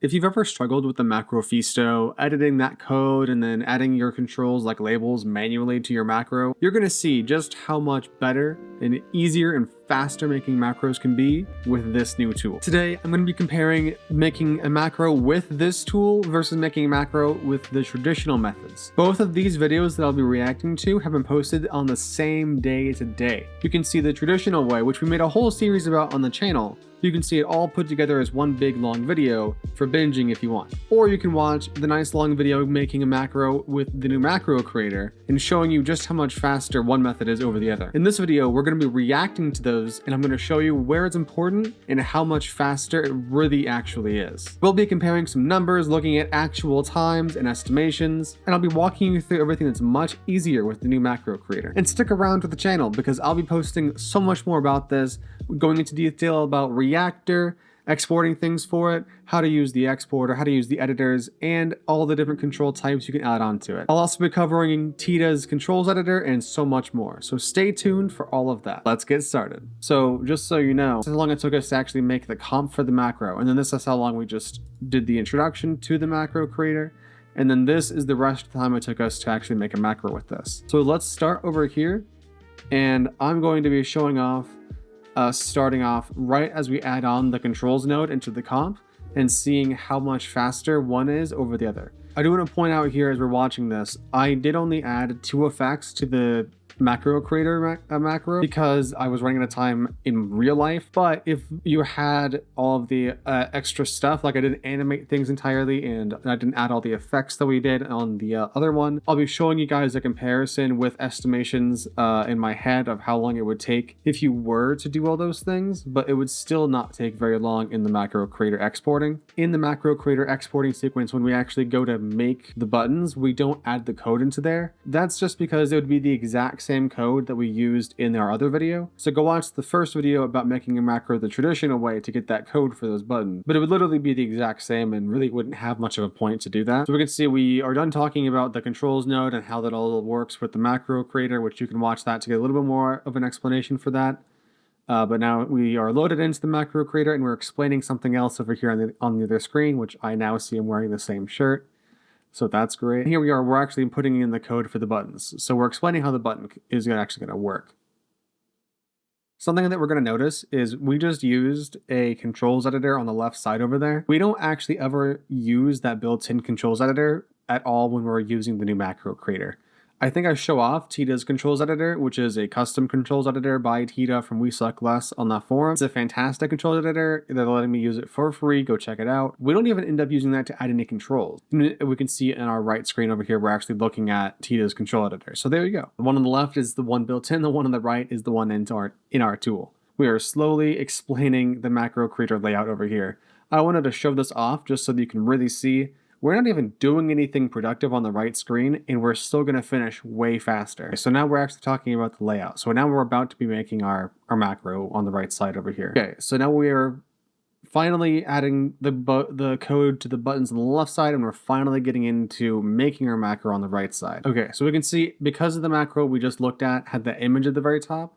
If you've ever struggled with the Macrofesto, editing that code and then adding your controls like labels manually to your macro, you're going to see just how much better and easier and faster making macros can be with this new tool. Today, I'm going to be comparing making a macro with this tool versus making a macro with the traditional methods. Both of these videos that I'll be reacting to have been posted on the same day today. You can see the traditional way, which we made a whole series about on the channel. You can see it all put together as one big long video for binging if you want. Or you can watch the nice long video making a macro with the new macro creator and showing you just how much faster one method is over the other. In this video, we're going to be reacting to those and I'm going to show you where it's important and how much faster it really actually is. We'll be comparing some numbers, looking at actual times and estimations, and I'll be walking you through everything that's much easier with the new macro creator. And stick around with the channel because I'll be posting so much more about this, going into detail about Reactor, exporting things for it, how to use the exporter, how to use the editors, and all the different control types you can add onto it. I'll also be covering Tita's controls editor and so much more. So stay tuned for all of that. Let's get started. So just so you know, this is how long it took us to actually make the comp for the macro. And then this is how long we just did the introduction to the macro creator. And then this is the rest of the time it took us to actually make a macro with this. So let's start over here. And I'm going to be showing off starting off right as we add on the controls node into the comp and seeing how much faster one is over the other. I do want to point out here as we're watching this, I did only add 2 effects to the macro creator macro because I was running out of time in real life. But if you had all of the extra stuff, like I didn't animate things entirely and I didn't add all the effects that we did on the other one, I'll be showing you guys a comparison with estimations in my head of how long it would take if you were to do all those things, but it would still not take very long in the macro creator exporting. In the macro creator exporting sequence, when we actually go to make the buttons, we don't add the code into there. That's just because it would be the exact same code that we used in our other video. So go watch the first video about making a macro the traditional way to get that code for those buttons. But it would literally be the exact same and really wouldn't have much of a point to do that. So we can see we are done talking about the controls node and how that all works with the macro creator, which you can watch that to get a little bit more of an explanation for that. But now we are loaded into the macro creator and we're explaining something else over here on the other screen, which I now see I'm wearing the same shirt. So that's great. Here we are, we're actually putting in the code for the buttons. So we're explaining how the button is actually going to work. Something that we're going to notice is we just used a controls editor on the left side over there. We don't actually ever use that built-in controls editor at all when we're using the new macro creator. I think I show off Tita's controls editor, which is a custom controls editor by Tita from We Suck Less on that forum. It's a fantastic controls editor. They're letting me use it for free. Go check it out. We don't even end up using that to add any controls. We can see in our right screen over here, we're actually looking at Tita's control editor. So there you go. The one on the left is the one built in. The one on the right is the one in our tool. We are slowly explaining the macro creator layout over here. I wanted to show this off just so that you can really see we're not even doing anything productive on the right screen and we're still going to finish way faster. So now we're actually talking about the layout. So now we're about to be making our macro on the right side over here. Okay, so now we're finally adding the code to the buttons on the left side and we're finally getting into making our macro on the right side. Okay, so we can see because of the macro we just looked at had the image at the very top,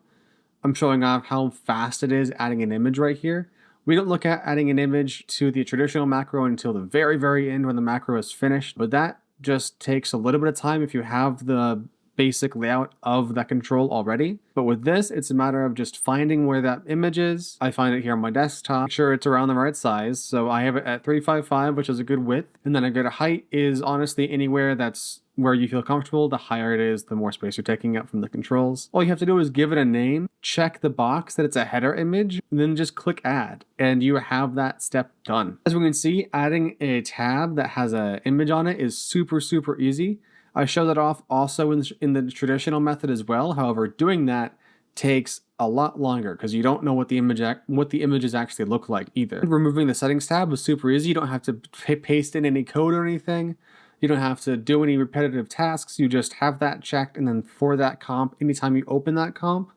I'm showing off how fast it is adding an image right here. We don't look at adding an image to the traditional macro until the very, very end when the macro is finished, but that just takes a little bit of time if you have the basic layout of that control already. But with this, it's a matter of just finding where that image is. I find it here on my desktop. Make sure it's around the right size. So I have it at 355, which is a good width. And then a good height is honestly anywhere that's where you feel comfortable. The higher it is, the more space you're taking up from the controls. All you have to do is give it a name, check the box that it's a header image, and then just click add. And you have that step done. As we can see, adding a tab that has an image on it is super, super easy. I show that off also in the traditional method as well. However, doing that takes a lot longer because you don't know what the images actually look like either. Removing the settings tab was super easy. You don't have to paste in any code or anything. You don't have to do any repetitive tasks. You just have that checked, and then for that comp, anytime you open that comp,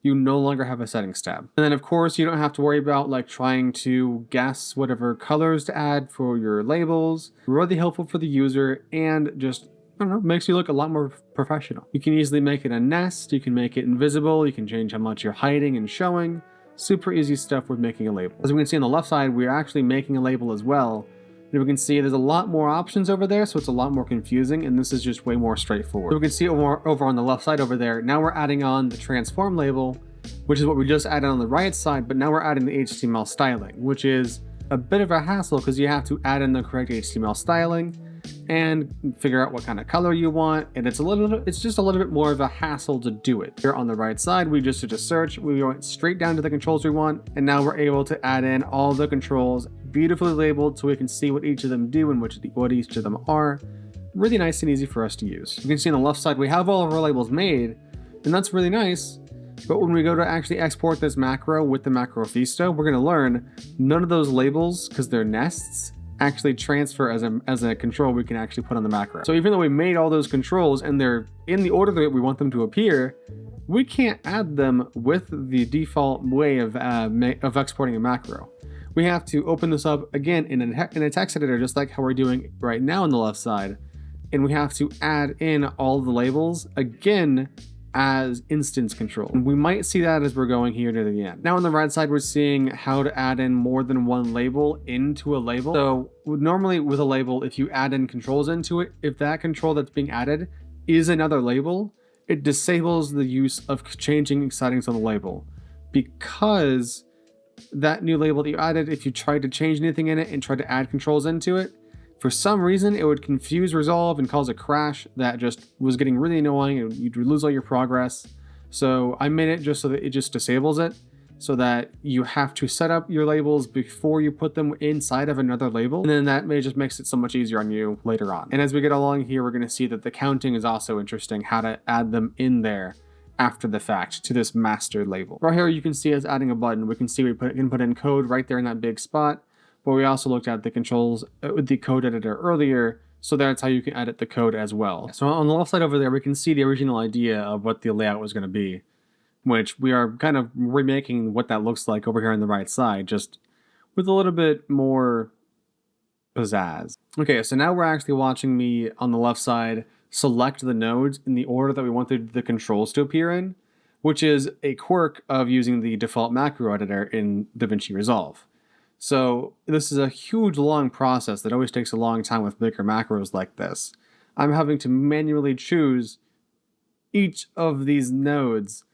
you no longer have a settings tab. And then of course, you don't have to worry about like trying to guess whatever colors to add for your labels. Really helpful for the user and just, I don't know, makes you look a lot more professional. You can easily make it a nest, you can make it invisible, you can change how much you're hiding and showing. Super easy stuff with making a label. As we can see on the left side, we're actually making a label as well. And we can see there's a lot more options over there, so it's a lot more confusing, and this is just way more straightforward. So we can see over on the left side over there, now we're adding on the transform label, which is what we just added on the right side, but now we're adding the HTML styling, which is a bit of a hassle because you have to add in the correct HTML styling and figure out what kind of color you want, and it's just a little bit more of a hassle to do it. Here on the right side, we just did a search, we went straight down to the controls we want, and now we're able to add in all the controls beautifully labeled so we can see what each of them do and what each of them are. Really nice and easy for us to use. You can see on the left side we have all of our labels made, and that's really nice. But when we go to actually export this macro with the Macrofesto, we're going to learn none of those labels, because they're nests, actually transfer as a control we can actually put on the macro. So even though we made all those controls and they're in the order that we want them to appear, we can't add them with the default way of exporting a macro. We have to open this up again in a text editor, just like how we're doing right now on the left side. And we have to add in all the labels again as instance control. And we might see that as we're going here near the end. Now on the right side, we're seeing how to add in more than one label into a label. So normally with a label, if you add in controls into it, if that control that's being added is another label, it disables the use of changing settings on the label, because that new label that you added, if you tried to change anything in it and tried to add controls into it, for some reason, it would confuse Resolve and cause a crash that just was getting really annoying, and you'd lose all your progress. So I made it just so that it just disables it, so that you have to set up your labels before you put them inside of another label. And then that just makes it so much easier on you later on. And as we get along here, we're going to see that the counting is also interesting, how to add them in there after the fact to this master label. Right here, you can see us adding a button. We can see we can put in code right there in that big spot. But we also looked at the controls with the code editor earlier, so that's how you can edit the code as well. So on the left side over there, we can see the original idea of what the layout was going to be, which we are kind of remaking what that looks like over here on the right side, just with a little bit more pizzazz. Okay, so now we're actually watching me on the left side select the nodes in the order that we wanted the controls to appear in, which is a quirk of using the default macro editor in DaVinci Resolve. So this is a huge long process that always takes a long time with bigger macros like this. I'm having to manually choose each of these nodes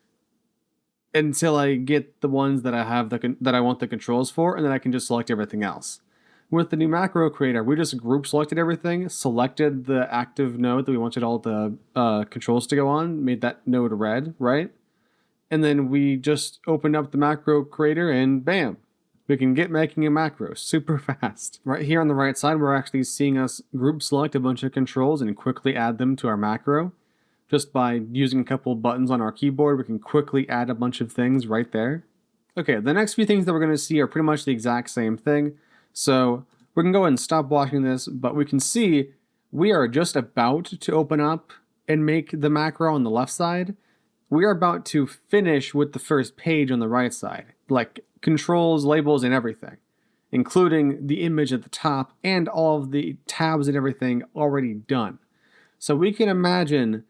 until I get the ones that I have that I want the controls for, and then I can just select everything else. With the new macro creator, we just group selected everything, selected the active node that we wanted all the controls to go on, made that node red, right? And then we just opened up the macro creator and bam, we can get making a macro super fast. Right here on the right side, we're actually seeing us group select a bunch of controls and quickly add them to our macro. Just by using a couple of buttons on our keyboard, we can quickly add a bunch of things right there. Okay, the next few things that we're going to see are pretty much the exact same thing. So we can go ahead and stop watching this, but we can see we are just about to open up and make the macro on the left side. We are about to finish with the first page on the right side, like controls, labels, and everything, including the image at the top and all of the tabs and everything already done. So we can imagine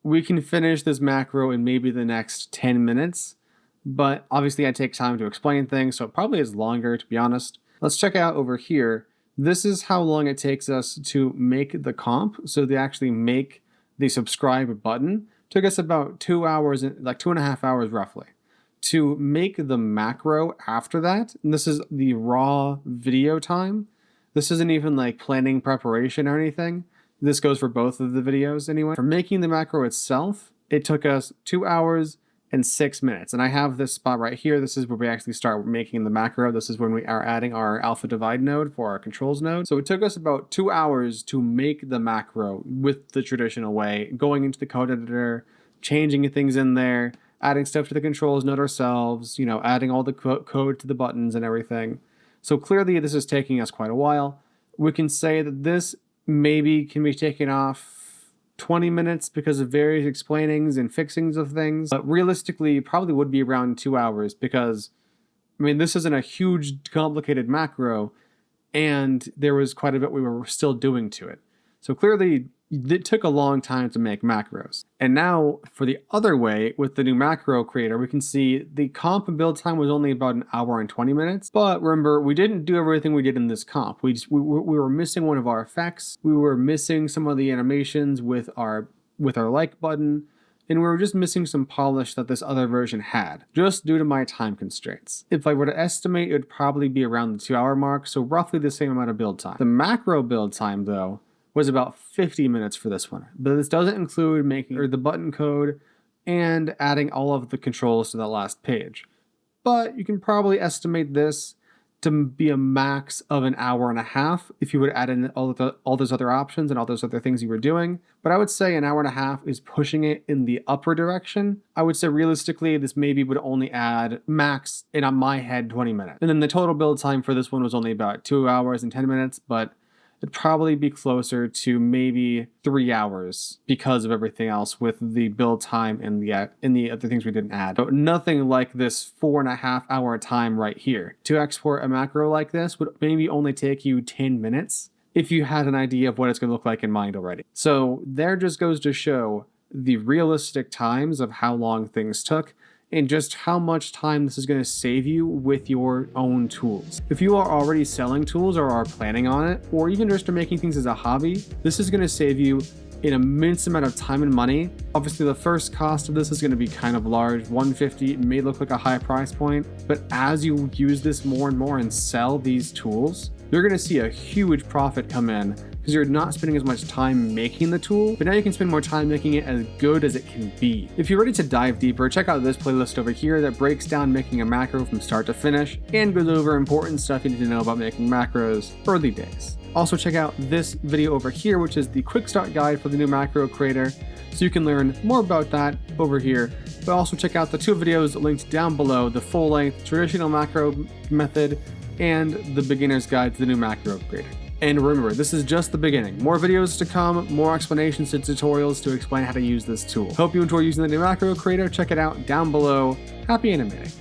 we can finish this macro in maybe the next 10 minutes, but obviously I take time to explain things, so it probably is longer, to be honest. Let's check out over here. This is how long it takes us to make the comp. So they actually make the subscribe button. Took us about 2 hours, like 2.5 hours roughly, to make the macro after that. And this is the raw video time. This isn't even like planning preparation or anything. This goes for both of the videos anyway. For making the macro itself, it took us 2 hours and 6 minutes. And I have this spot right here. This is where we actually start making the macro. This is when we are adding our alpha divide node for our controls node. So it took us about 2 hours to make the macro with the traditional way, going into the code editor, changing things in there, adding stuff to the controls node ourselves, adding all the code to the buttons and everything. So clearly this is taking us quite a while. We can say that this maybe can be taken off 20 minutes because of various explainings and fixings of things, but realistically probably would be around 2 hours because, this isn't a huge complicated macro and there was quite a bit we were still doing to it. So clearly it took a long time to make macros. And now for the other way, with the new macro creator, we can see the comp and build time was only about an hour and 20 minutes. But remember, we didn't do everything we did in this comp. We were missing one of our effects. We were missing some of the animations with our like button. And we were just missing some polish that this other version had, just due to my time constraints. If I were to estimate, it would probably be around the 2-hour mark, so roughly the same amount of build time. The macro build time, though, was about 50 minutes for this one. But this doesn't include making the button code and adding all of the controls to that last page. But you can probably estimate this to be a max of an hour and a half if you would add in all those other options and all those other things you were doing. But I would say an hour and a half is pushing it in the upper direction. I would say realistically, this maybe would only add max, in on my head, 20 minutes. And then the total build time for this one was only about 2 hours and 10 minutes, but it'd probably be closer to maybe 3 hours because of everything else with the build time and the other things we didn't add. But nothing like this 4.5 hour time right here. To export a macro like this would maybe only take you 10 minutes if you had an idea of what it's going to look like in mind already. So there just goes to show the realistic times of how long things took and just how much time this is going to save you with your own tools. If you are already selling tools or are planning on it, or even just are making things as a hobby, this is going to save you an immense amount of time and money. Obviously, the first cost of this is going to be kind of large. $150 may look like a high price point, but as you use this more and more and sell these tools, you're going to see a huge profit come in because you're not spending as much time making the tool, but now you can spend more time making it as good as it can be. If you're ready to dive deeper, check out this playlist over here that breaks down making a macro from start to finish and goes over important stuff you need to know about making macros early days. Also check out this video over here, which is the quick start guide for the new macro creator, so you can learn more about that over here. But also check out the 2 videos linked down below, the full length traditional macro method and the beginner's guide to the new macro creator. And remember, this is just the beginning. More videos to come, more explanations and tutorials to explain how to use this tool. Hope you enjoy using the new macro creator. Check it out down below. Happy animating.